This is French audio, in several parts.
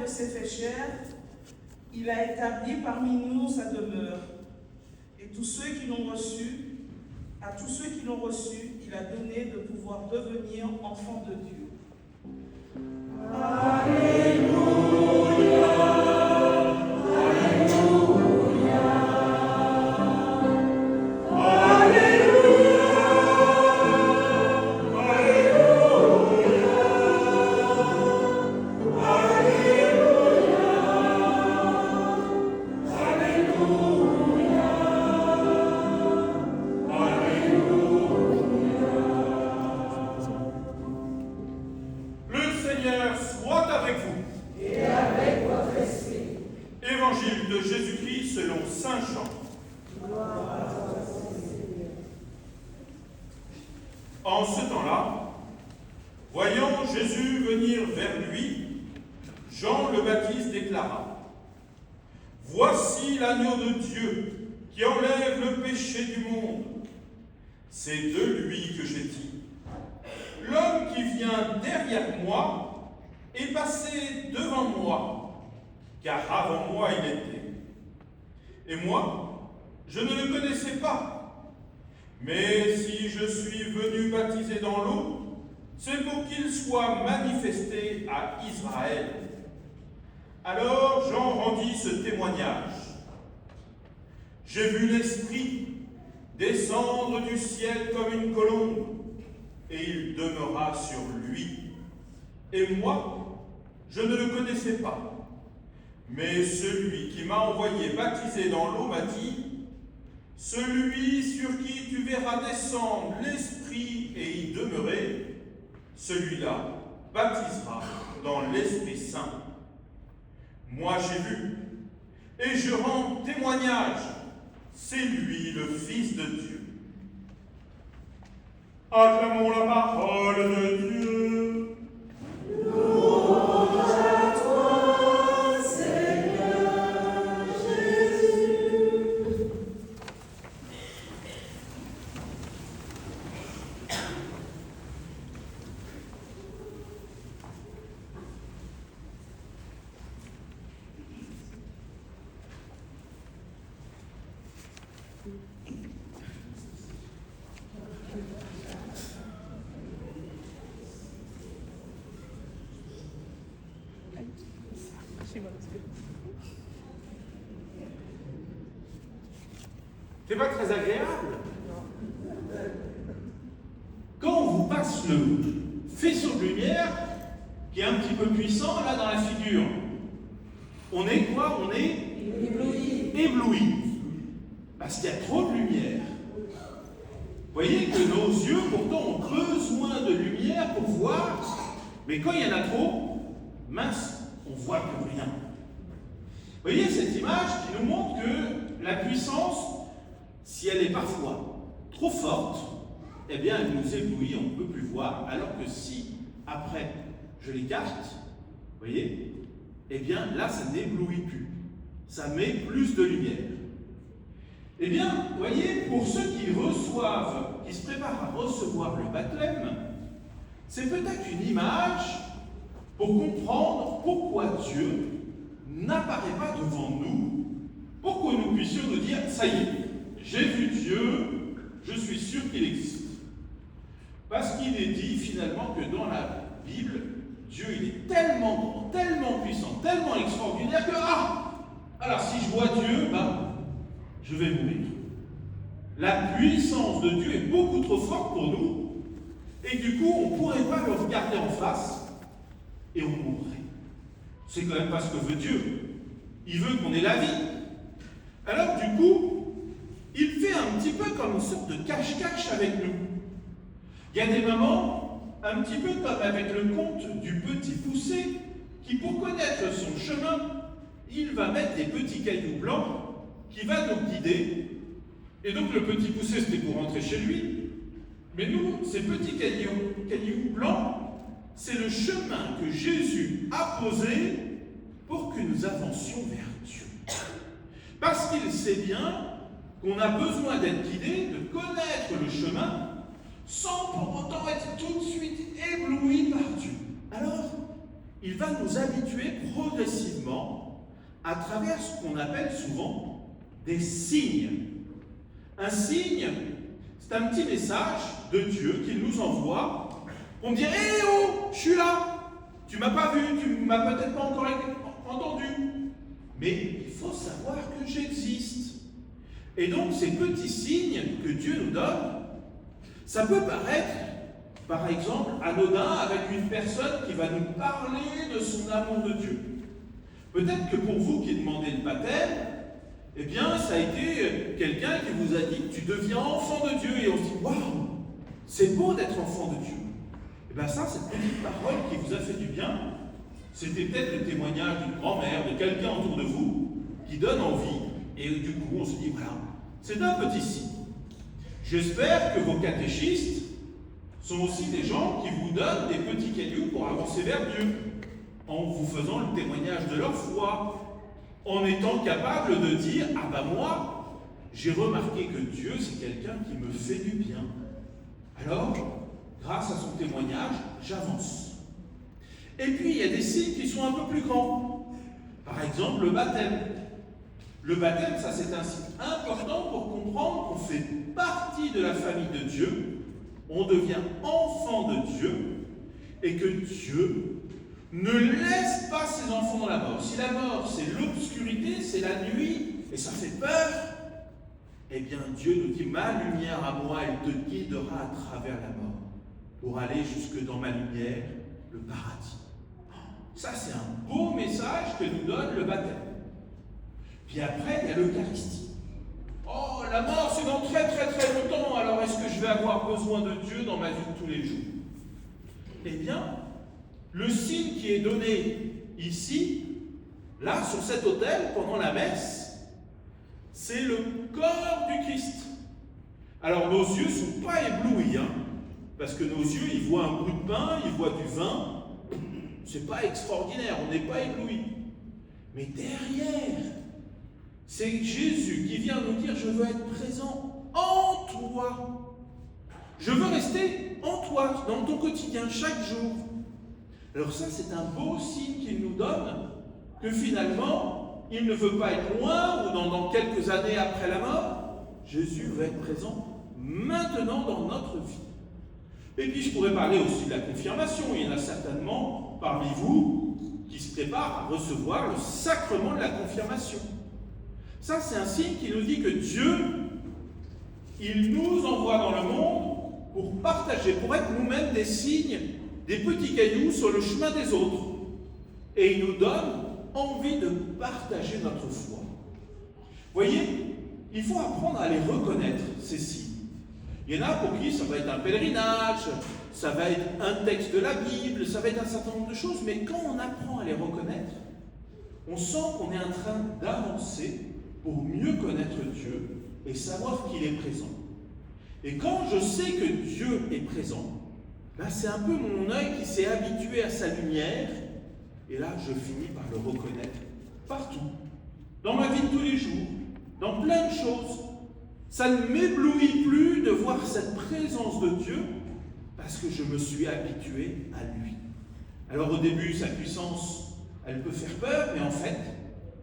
Verbe s'est fait chair, il a établi parmi nous sa demeure. Et à tous ceux qui l'ont reçu, il a donné de pouvoir devenir enfants de Dieu. Évangile de Jésus-Christ selon saint Jean. En ce temps-là, voyant Jésus venir vers lui, Jean le Baptiste déclara : Voici l'agneau de Dieu qui enlève le péché du monde. C'est de lui que j'ai dit : L'homme qui vient derrière moi est passé devant moi, car avant moi il était. Et moi, je ne le connaissais pas. Mais si je suis venu baptiser dans l'eau, c'est pour qu'il soit manifesté à Israël. Alors Jean rendit ce témoignage. J'ai vu l'Esprit descendre du ciel comme une colombe, et il demeura sur lui. Et moi, je ne le connaissais pas. Mais celui qui m'a envoyé baptiser dans l'eau m'a dit : Celui sur qui tu verras descendre l'Esprit et y demeurer, celui-là baptisera dans l'Esprit Saint. Moi j'ai vu, et je rends témoignage, c'est lui le Fils de Dieu. Acclamons la parole de Dieu. C'est pas très agréable. Quand on vous passe le faisceau de lumière, qui est un petit peu puissant, là, dans la figure, on est quoi? On est ébloui. Parce qu'il y a trop de lumière. Vous voyez que nos yeux, pourtant, ont besoin de lumière pour voir, mais quand il y en a trop, mince, on ne voit plus rien. Vous voyez cette image qui nous montre que la puissance, si elle est parfois trop forte, eh bien elle nous éblouit, on ne peut plus voir, alors que si, après, je l'écarte, vous voyez, eh bien là, ça n'éblouit plus. Ça met plus de lumière. Eh bien, vous voyez, pour ceux qui reçoivent, qui se préparent à recevoir le baptême, c'est peut-être une image pour comprendre pourquoi Dieu n'apparaît pas devant nous, pour que nous puissions nous dire, ça y est, j'ai vu Dieu, je suis sûr qu'il existe. Parce qu'il est dit finalement que dans la Bible, Dieu il est tellement grand, tellement puissant, tellement extraordinaire que, alors si je vois Dieu, je vais mourir. La puissance de Dieu est beaucoup trop forte pour nous, et du coup, on ne pourrait pas le regarder en face, et on mourrait. C'est quand même pas ce que veut Dieu. Il veut qu'on ait la vie. Alors du coup, il fait un petit peu comme une sorte de cache-cache avec nous. Il y a des moments, un petit peu comme avec le conte du petit poucet, qui pour connaître son chemin, il va mettre des petits cailloux blancs qui va nous guider. Et donc le petit poucet, c'était pour rentrer chez lui. Mais nous, ces petits cailloux blancs, c'est le chemin que Jésus a posé pour que nous avancions vers Dieu. Parce qu'il sait bien qu'on a besoin d'être guidé, de connaître le chemin, sans pour autant être tout de suite ébloui par Dieu. Alors, il va nous habituer progressivement à travers ce qu'on appelle souvent des signes. Un signe, c'est un petit message de Dieu qu'il nous envoie. On me dit « Hé oh, je suis là, tu m'as pas vu, tu m'as peut-être pas encore entendu. » Mais il faut savoir que j'existe. Et donc ces petits signes que Dieu nous donne, ça peut paraître, par exemple, anodin avec une personne qui va nous parler de son amour de Dieu. Peut-être que pour vous qui demandez le baptême, eh bien, ça a été quelqu'un qui vous a dit « Tu deviens enfant de Dieu » et on se dit « Waouh, c'est beau d'être enfant de Dieu ». Et bien ça, cette petite parole qui vous a fait du bien, c'était peut-être le témoignage d'une grand-mère, de quelqu'un autour de vous, qui donne envie. Et du coup, on se dit « Voilà, c'est un petit signe ». J'espère que vos catéchistes sont aussi des gens qui vous donnent des petits cailloux pour avancer vers Dieu, en vous faisant le témoignage de leur foi, en étant capable de dire « Ah ben moi, j'ai remarqué que Dieu, c'est quelqu'un qui me fait du bien. Alors, grâce à son témoignage, j'avance. » Et puis, il y a des signes qui sont un peu plus grands. Par exemple, le baptême. Le baptême, ça c'est un signe important pour comprendre qu'on fait partie de la famille de Dieu, on devient enfant de Dieu, et que Dieu ne laisse pas ses enfants dans la mort. Si la mort, c'est l'obscurité, c'est la nuit, et ça fait peur, eh bien Dieu nous dit, ma lumière à moi, elle te guidera à travers la mort, pour aller jusque dans ma lumière, le paradis. Ça, c'est un beau message que nous donne le baptême. Puis après, il y a l'Eucharistie. Oh, la mort, c'est dans très très très longtemps, alors est-ce que je vais avoir besoin de Dieu dans ma vie de tous les jours? Eh bien, le signe qui est donné ici, là, sur cet autel, pendant la messe, c'est le corps du Christ. Alors, nos yeux ne sont pas éblouis, hein, parce que nos yeux, ils voient un bout de pain, ils voient du vin. C'est pas extraordinaire, on n'est pas éblouis. Mais derrière, c'est Jésus qui vient nous dire « Je veux être présent en toi. Je veux rester en toi, dans ton quotidien, chaque jour. » Alors ça, c'est un beau signe qu'il nous donne, que finalement, il ne veut pas être loin ou dans quelques années après la mort. Jésus veut être présent maintenant dans notre vie. Et puis, je pourrais parler aussi de la confirmation. Il y en a certainement parmi vous qui se préparent à recevoir le sacrement de la confirmation. Ça, c'est un signe qui nous dit que Dieu, il nous envoie dans le monde pour partager, pour être nous-mêmes des signes, des petits cailloux sur le chemin des autres. Et il nous donne envie de partager notre foi. Vous voyez, il faut apprendre à les reconnaître, ces signes. Il y en a pour qui ça va être un pèlerinage, ça va être un texte de la Bible, ça va être un certain nombre de choses, mais quand on apprend à les reconnaître, on sent qu'on est en train d'avancer pour mieux connaître Dieu et savoir qu'il est présent. Et quand je sais que Dieu est présent, là c'est un peu mon œil qui s'est habitué à sa lumière, et là je finis par le reconnaître partout, dans ma vie de tous les jours, dans plein de choses. Ça ne m'éblouit plus de voir cette présence de Dieu, parce que je me suis habitué à lui. Alors au début, sa puissance, elle peut faire peur, mais en fait,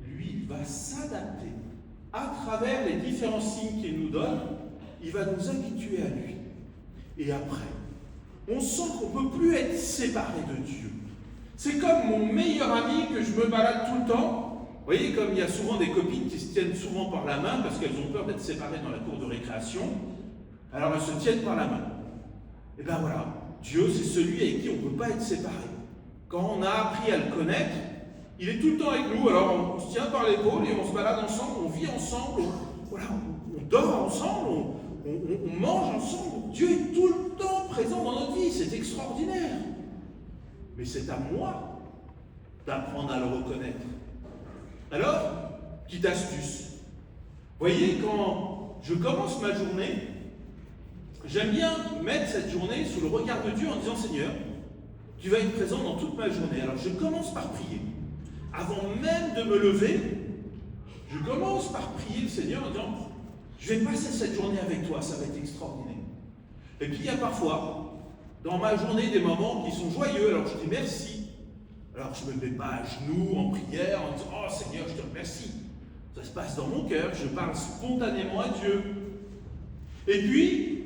lui, il va s'adapter. À travers les différents signes qu'il nous donne, il va nous habituer à lui. Et après, on sent qu'on ne peut plus être séparé de Dieu. C'est comme mon meilleur ami que je me balade tout le temps. Vous voyez, comme il y a souvent des copines qui se tiennent souvent par la main parce qu'elles ont peur d'être séparées dans la cour de récréation, alors elles se tiennent par la main. Et bien voilà, Dieu, c'est celui avec qui on ne peut pas être séparé. Quand on a appris à le connaître, il est tout le temps avec nous, alors on se tient par l'épaule et on se balade ensemble, on vit ensemble, on dort ensemble, on mange ensemble. Dieu est tout le temps présent dans notre vie, c'est extraordinaire. Mais c'est à moi d'apprendre à le reconnaître. Alors, petite astuce. Vous voyez, quand je commence ma journée, j'aime bien mettre cette journée sous le regard de Dieu en disant « Seigneur, tu vas être présent dans toute ma journée. » Alors je commence par prier. Avant même de me lever, je commence par prier le Seigneur en disant « Je vais passer cette journée avec toi, ça va être extraordinaire. » Et puis il y a parfois, dans ma journée, des moments qui sont joyeux, alors je dis merci. Alors je ne me mets pas à genoux en prière en disant « Oh Seigneur, je te remercie ». Ça se passe dans mon cœur, je parle spontanément à Dieu. Et puis,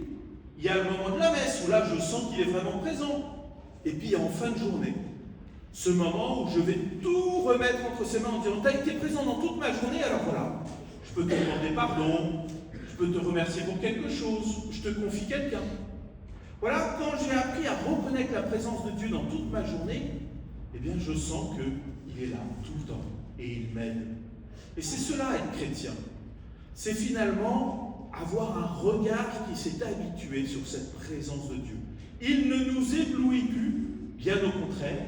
il y a le moment de la messe où là je sens qu'il est vraiment présent. Et puis en fin de journée, ce moment où je vais tout remettre entre ses mains en disant « T'as été présent dans toute ma journée, alors voilà, je peux te demander pardon, je peux te remercier pour quelque chose, je te confie quelqu'un. » Voilà, quand j'ai appris à reconnaître la présence de Dieu dans toute ma journée, eh bien je sens qu'il est là tout le temps et il m'aide. Et c'est cela être chrétien. C'est finalement avoir un regard qui s'est habitué sur cette présence de Dieu. Il ne nous éblouit plus, bien au contraire,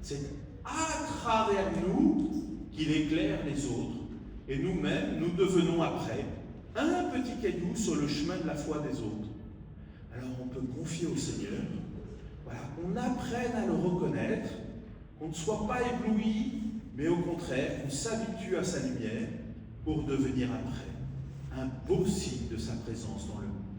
c'est à travers nous qu'il éclaire les autres. Et nous-mêmes, nous devenons après un petit caillou sur le chemin de la foi des autres. Alors on peut confier au Seigneur, voilà, qu'on apprenne à le reconnaître, qu'on ne soit pas ébloui, mais au contraire, qu'on s'habitue à sa lumière pour devenir après un beau signe de sa présence dans le monde.